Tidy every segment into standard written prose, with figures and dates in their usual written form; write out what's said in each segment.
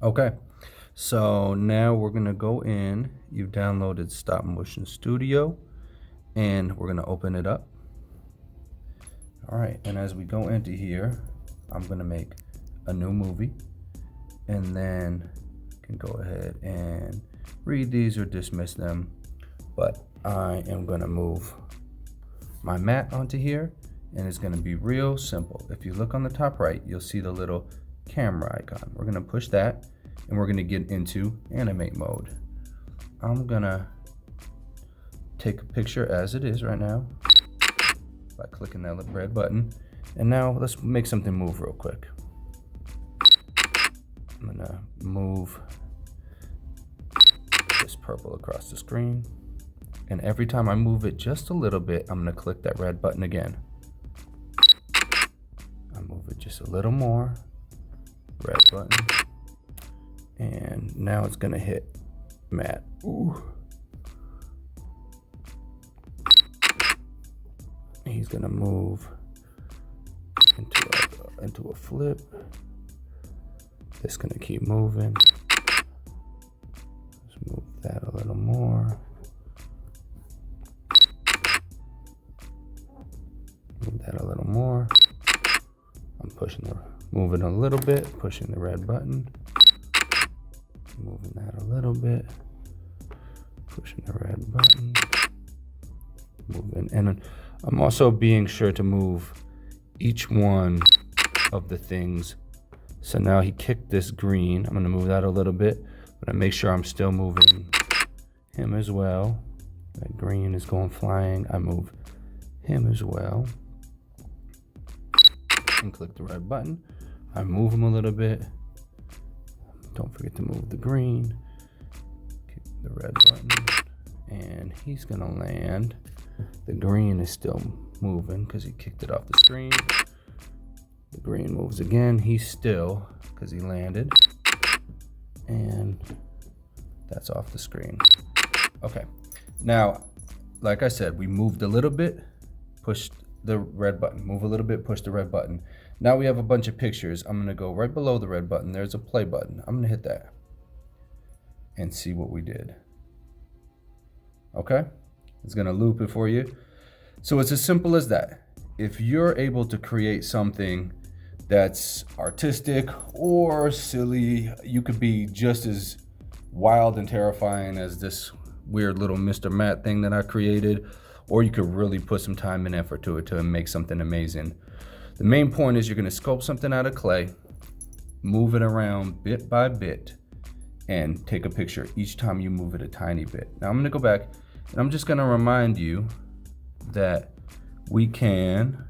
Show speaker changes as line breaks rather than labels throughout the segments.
Okay, so now we're gonna go in. You've downloaded Stop Motion Studio, and we're gonna open it up. All right, and as we go into here, I'm gonna make a new movie, and then can go ahead and read these or dismiss them. But I am gonna move my mat onto here, and it's gonna be real simple. If you look on the top right, you'll see the little camera icon. We're gonna push that, and we're gonna get into animate mode. I'm gonna take a picture as it is right now by clicking that red button. And now let's make something move real quick. I'm gonna move this purple across the screen. And every time I move it just a little bit, I'm gonna click that red button again. I move it just a little more, red button. And now it's gonna hit Matt. Ooh. He's gonna move into a flip. It's gonna keep moving. Let's move that a little more. Move that a little more. I'm moving a little bit, pushing the red button. Moving that a little bit, pushing the red button. Moving, and I'm also being sure to move each one of the things. So now he kicked this green. I'm gonna move that a little bit, but I make sure I'm still moving him as well. That green is going flying. I move him as well. And click the red button. I move him a little bit. Don't forget to move the green. Kick the red button. And he's gonna land. The green is still moving because he kicked it off the screen. The green moves again. He's still, because he landed. And that's off the screen. Okay. Now, like I said, we moved a little bit, pushed the red button. Move a little bit, push the red button. Now we have a bunch of pictures. I'm gonna go right below the red button. There's a play button. I'm gonna hit that and see what we did. Okay? It's gonna loop it for you. So it's as simple as that. If you're able to create something that's artistic or silly, you could be just as wild and terrifying as this weird little Mr. Matt thing that I created, or you could really put some time and effort to it to make something amazing. The main point is you're gonna sculpt something out of clay, move it around bit by bit, and take a picture each time you move it a tiny bit. Now I'm gonna go back, and I'm just gonna remind you that we can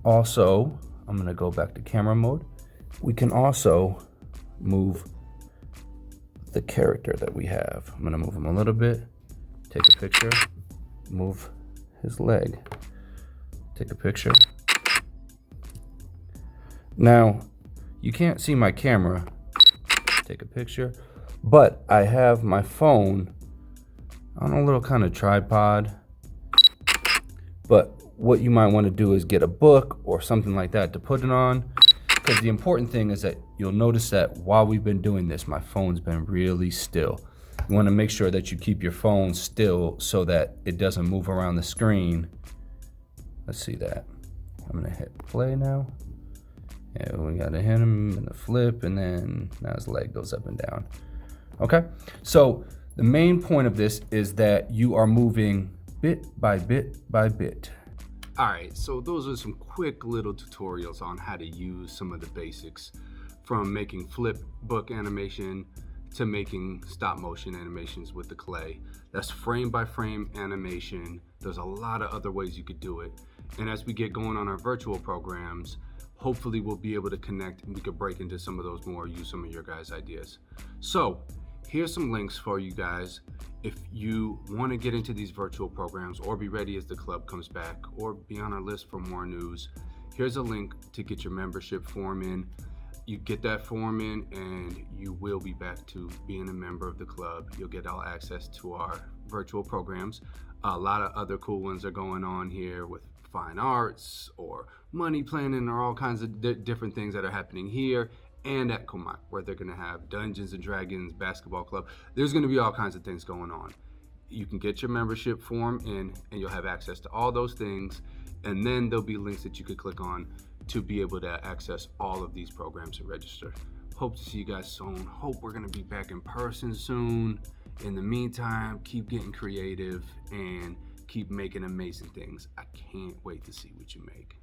also, I'm gonna go back to camera mode. We can also move the character that we have. I'm gonna move him a little bit, take a picture, move his leg, take a picture. Now, you can't see my camera, take a picture, but I have my phone on a little kind of tripod. But what you might want to do is get a book or something like that to put it on, because the important thing is that you'll notice that while we've been doing this, my phone's been really still. You want to make sure that you keep your phone still so that it doesn't move around the screen. Let's see that. I'm gonna hit play now. Yeah, we gotta hit him in the flip, and then now his leg goes up and down. Okay, so the main point of this is that you are moving bit by bit by bit.
All right, so those are some quick little tutorials on how to use some of the basics, from making flip book animation to making stop motion animations with the clay. That's frame by frame animation. There's a lot of other ways you could do it. And as we get going on our virtual programs, hopefully we'll be able to connect and we could break into some of those more, use some of your guys' ideas. So here's some links for you guys. If you want to get into these virtual programs or be ready as the club comes back or be on our list for more news, here's a link to get your membership form in. You get that form in and you will be back to being a member of the club. You'll get all access to our virtual programs. A lot of other cool ones are going on here with fine arts or money planning or all kinds of different things that are happening here and at Comac, where they're going to have Dungeons and Dragons, basketball club. There's going to be all kinds of things going on. You can get your membership form in, and you'll have access to all those things. And then there'll be links that you could click on to be able to access all of these programs and register. Hope to see you guys soon. Hope we're going to be back in person soon. In the meantime, keep getting creative and keep making amazing things. I can't wait to see what you make.